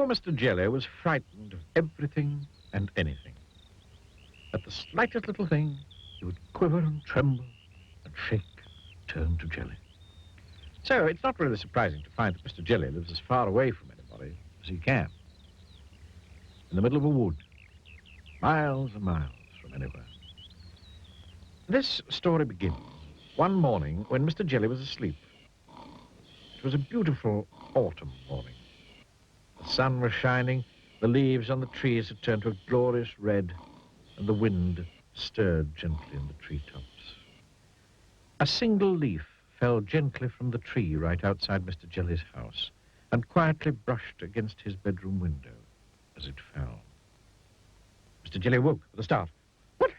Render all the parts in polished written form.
Poor Mr. Jelly was frightened of everything and anything. At the slightest little thing, he would quiver and tremble and shake, turn to jelly. So it's not really surprising to find that Mr. Jelly lives as far away from anybody as he can. In the middle of a wood, miles and miles from anywhere. This story begins one morning when Mr. Jelly was asleep. It was a beautiful autumn morning. The sun was shining, the leaves on the trees had turned to a glorious red, and the wind stirred gently in the treetops. A single leaf fell gently from the tree right outside Mr. Jelly's house and quietly brushed against his bedroom window as it fell. Mr. Jelly woke with a start. What?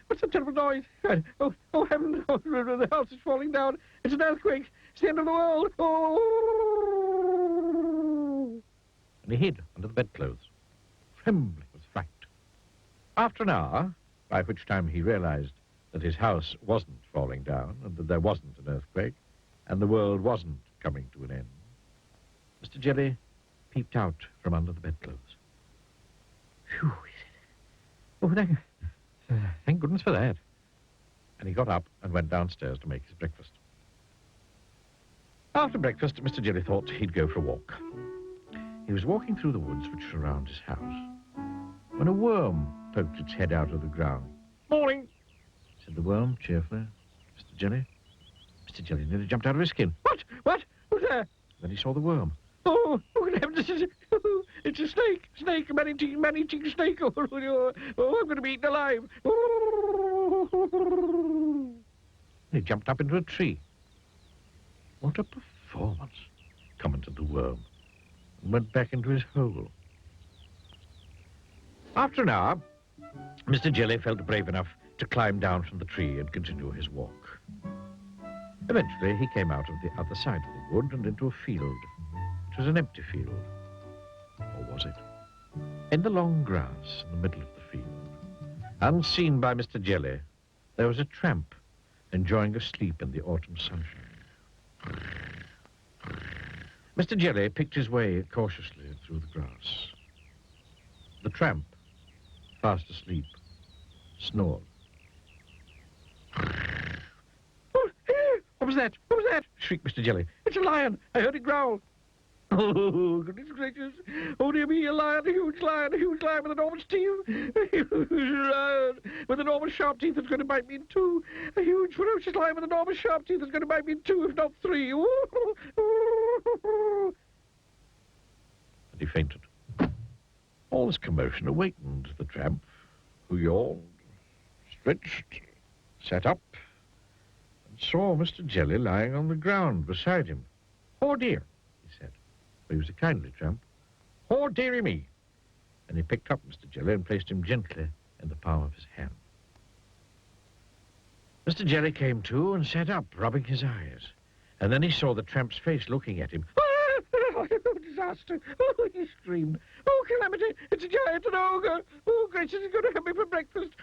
What's that terrible noise? Oh, heaven, the house is falling down. It's an earthquake. It's the end of the world. Oh! And he hid under the bedclothes, trembling with fright. After an hour, by which time he realized that his house wasn't falling down and that there wasn't an earthquake and the world wasn't coming to an end, Mr. Jelly peeped out from under the bedclothes. Phew, he said. Oh, thank goodness for that. And he got up and went downstairs to make his breakfast. After breakfast, Mr. Jelly thought he'd go for a walk. He was walking through the woods which surround his house when a worm poked its head out of the ground. Morning, said the worm cheerfully. Mr. Jelly? Mr. Jelly nearly jumped out of his skin. What? Who's there? Then he saw the worm. Oh, good heavens, it's a snake, a man-eating snake. Oh, I'm going to be eaten alive. He jumped up into a tree. What a performance, commented the worm, and went back into his hole. After an hour, Mr. Jelly felt brave enough to climb down from the tree and continue his walk. Eventually, he came out of the other side of the wood and into a field. It was an empty field. Or was it? In the long grass in the middle of the field, unseen by Mr. Jelly, there was a tramp enjoying a sleep in the autumn sunshine. Mr. Jelly picked his way cautiously through the grass. The tramp, fast asleep, snored. Oh, what was that? What was that? Shrieked Mr. Jelly. It's a lion. I heard it growl. Oh, goodness gracious. Oh, dear me, a huge lion with enormous teeth. A huge lion with enormous sharp teeth that's going to bite me in two. A huge, ferocious lion with enormous sharp teeth that's going to bite me in two, if not three. And he fainted. All this commotion awakened the tramp, who yawned, stretched, sat up, and saw Mr. Jelly lying on the ground beside him. Oh, dear, he said. He was a kindly tramp. Oh, dearie me. And he picked up Mr. Jelly and placed him gently in the palm of his hand. Mr. Jelly came to and sat up, rubbing his eyes. And then he saw the tramp's face looking at him. Oh, disaster. Oh, he screamed. Oh, calamity. It's a giant, an ogre. Oh, gracious, he's going to have me for breakfast.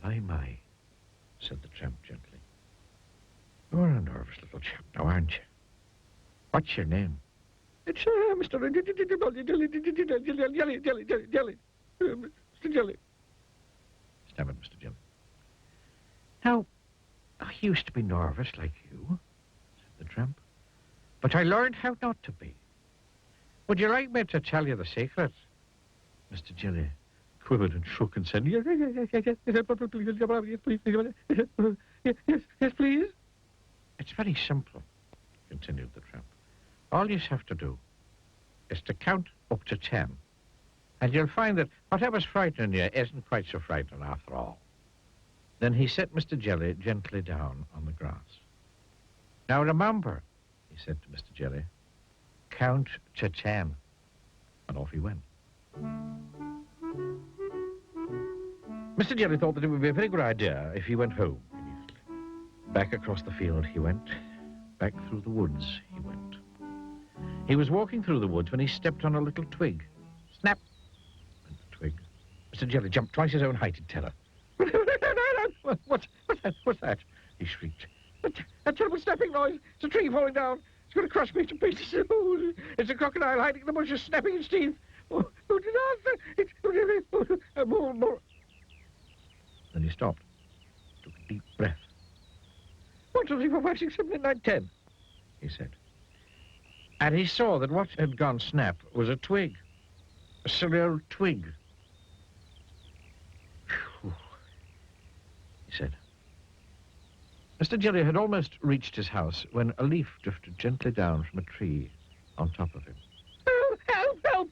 My, said the tramp gently. You're a nervous little chap now, aren't you? What's your name? It's Mr. Jelly. Mr. Jelly. Stammered Mr. Jelly. Now, I used to be nervous like you, said the tramp, but I learned how not to be. Would you like me to tell you the secret? Mr. Jelly quivered and shook and said, yes, please. It's very simple, continued the tramp. All you have to do is to count up to 10, and you'll find that whatever's frightening you isn't quite so frightening after all. Then he set Mr. Jelly gently down on the grass. Now remember, he said to Mr. Jelly, count to 10. And off he went. Mr. Jelly thought that it would be a very good idea if he went home immediately. Back across the field he went. Back through the woods he went. He was walking through the woods when he stepped on a little twig. Snap! Went the twig. Mr. Jelly jumped twice his own height in terror. What's that? He shrieked. A terrible snapping noise. It's a tree falling down. It's going to crush me to pieces. Oh, it's a crocodile hiding in the bushes, snapping its teeth. Oh, oh, more. Then he stopped, took a deep breath. 1, 2, 3, 4, 5, 6, 7, 8, 9, 10, he said. And he saw that what had gone snap was a twig, a silly old twig. Phew, he said. Mr. Jelly had almost reached his house when a leaf drifted gently down from a tree on top of him. Oh, help!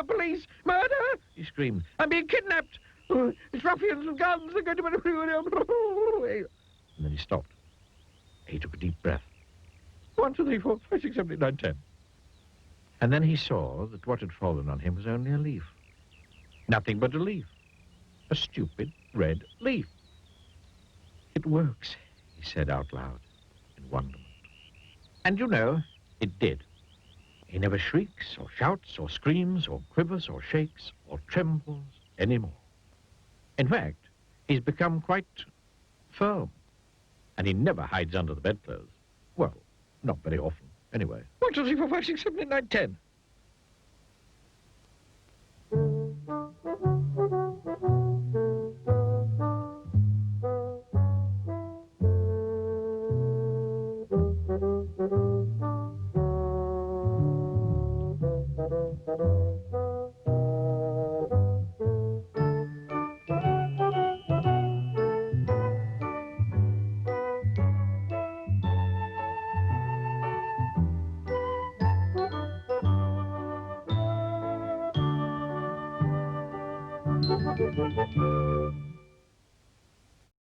Police! Murder! He screamed. I'm being kidnapped! Oh, it's ruffians with guns! They're going to... And then he stopped. He took a deep breath. 1, 2, 3, 4, 5, 6, 7, 8, 9, 10. And then he saw that what had fallen on him was only a leaf. Nothing but a leaf. A stupid red leaf. It works, he said out loud in wonderment. And you know, it did. He never shrieks or shouts or screams or quivers or shakes or trembles anymore. In fact, he's become quite firm. And he never hides under the bedclothes. Well, not very often, anyway. 1, 2, 3, 4, 5, 6, 7, 8, 9, 10.